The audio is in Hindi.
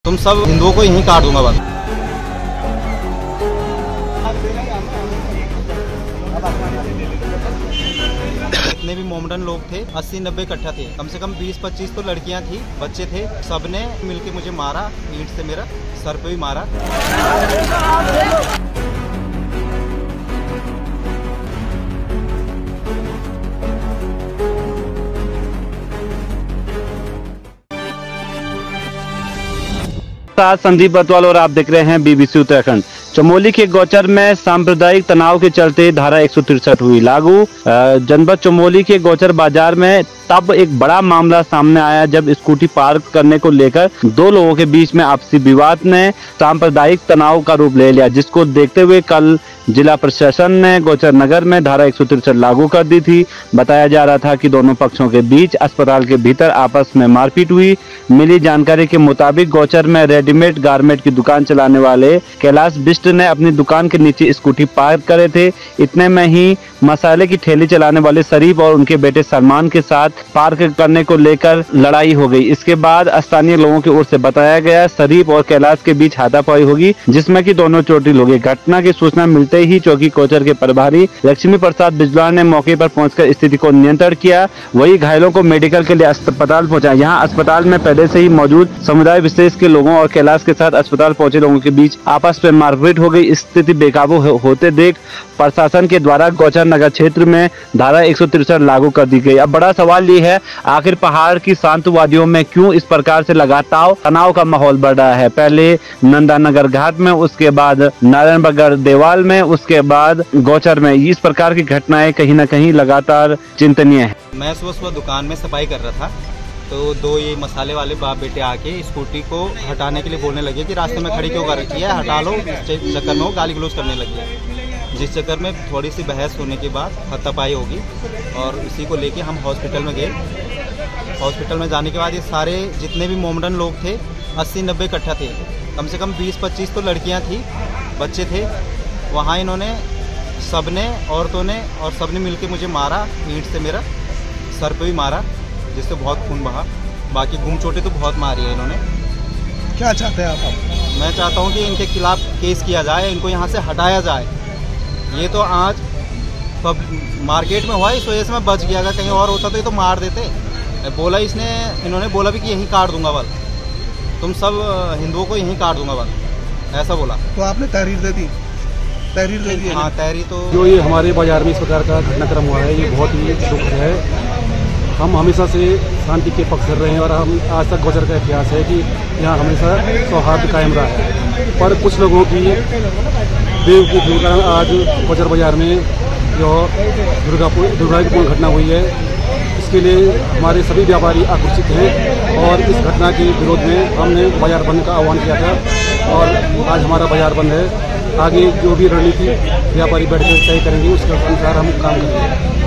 तुम सब हिंदुओं को यहीं काट दूंगा बस। जितने भी मोमडन लोग थे 80-90 इकट्ठा थे, कम से कम 20-25 तो लड़कियां थी, बच्चे थे, सबने मिलके मुझे मारा, ईंट से मेरा सर पे भी मारा। संदीप बतवाल और आप देख रहे हैं बीबीसी उत्तराखंड। चमोली के गौचर में सांप्रदायिक तनाव के चलते धारा 163 हुई लागू। जनपद चमोली के गौचर बाजार में तब एक बड़ा मामला सामने आया जब स्कूटी पार्क करने को लेकर दो लोगों के बीच में आपसी विवाद ने सांप्रदायिक तनाव का रूप ले लिया, जिसको देखते हुए कल जिला प्रशासन ने गौचर नगर में धारा 163 लागू कर दी थी। बताया जा रहा था कि दोनों पक्षों के बीच अस्पताल के भीतर आपस में मारपीट हुई। मिली जानकारी के मुताबिक गौचर में रेडीमेड गारमेंट की दुकान चलाने वाले कैलाश बिष्ट ने अपनी दुकान के नीचे स्कूटी पार्क करे थे। इतने में ही मसाले की ठेली चलाने वाले शरीफ और उनके बेटे सलमान के साथ पार्क करने को लेकर लड़ाई हो गई। इसके बाद स्थानीय लोगों की ओर से बताया गया शरीफ और कैलाश के बीच हाथापाई होगी, जिसमें कि दोनों चोटिल हो गए। घटना की सूचना मिलते ही चौकी गौचर के प्रभारी लक्ष्मी प्रसाद बिजलान ने मौके पर पहुंचकर स्थिति को नियंत्रण किया। वही घायलों को मेडिकल के लिए अस्पताल पहुंचाया। यहाँ अस्पताल में पहले से ही मौजूद समुदाय विशेष के लोगों और कैलाश के साथ अस्पताल पहुंचे लोगों के बीच आपस में मारपीट हो गई। स्थिति बेकाबू होते देख प्रशासन के द्वारा गौचर नगर क्षेत्र में धारा 163 लागू कर दी गई। अब बड़ा सवाल ये है, आखिर पहाड़ की शांत वादियों में क्यों इस प्रकार से लगातार तनाव का माहौल बढ़ रहा है। पहले नंदानगर घाट में, उसके बाद नारायणबगड़ देवाल में, उसके बाद गौचर में इस प्रकार की घटनाएं कहीं न कहीं लगातार चिंतनीय है। मैं सुबह दुकान में सफाई कर रहा था तो दो ये मसाले वाले बाप बेटे आके स्कूटी को हटाने के लिए बोलने लगे कि रास्ते में खड़ी क्यों कर रखी है, हटा लो। इस चक्कर में वो गाली गलौज करने लगे, जिस चक्कर में थोड़ी सी बहस होने के बाद हाथापाई होगी और इसी को लेके हम हॉस्पिटल में गए। हॉस्पिटल में जाने के बाद ये सारे जितने भी मोमडन लोग थे 80-90 इकट्ठा थे, कम से कम 20-25 तो लड़कियाँ थी, बच्चे थे। वहाँ इन्होंने सबने औरतों ने और सबने मिलके मुझे मारा, ईंट से मेरा सर पे भी मारा, जिससे बहुत खून बहा। बाकी घूम चोटें तो बहुत मारी है इन्होंने। क्या चाहते हैं आप? मैं चाहता हूँ कि इनके खिलाफ केस किया जाए, इनको यहाँ से हटाया जाए। ये तो आज मार्केट में हुआ, इस वजह से मैं बच गया। अगर कहीं और होता तो ये तो मार देते। बोला इन्होंने बोला भी कि यहीं काट दूंगा बल, तुम सब हिंदुओं को यहीं काट दूंगा बल, ऐसा बोला। तो आपने तहरीर दे दी? तहरीर दे दी? हाँ, तहरीर तो जो ये हमारे बाजार में इस प्रकार का घटनाक्रम हुआ है, ये बहुत ही दुख है। हम हमेशा से शांति के पक्ष कर रहे हैं और हम आज तक गौचर का इतिहास है कि यहाँ हमेशा सौहार्द कायम रहा है। पर कुछ लोगों की बेवकूफ़ी के कारण आज गौचर बाजार में जो दुर्भाग्यपूर्ण घटना हुई है, इसके लिए हमारे सभी व्यापारी आक्रोशित हैं और इस घटना के विरोध में हमने बाजार बंद का आह्वान किया था और आज हमारा बाजार बंद है। आगे जो भी रणनीति व्यापारी बैठ कर तय करेंगे उसके अनुसार हम काम करेंगे।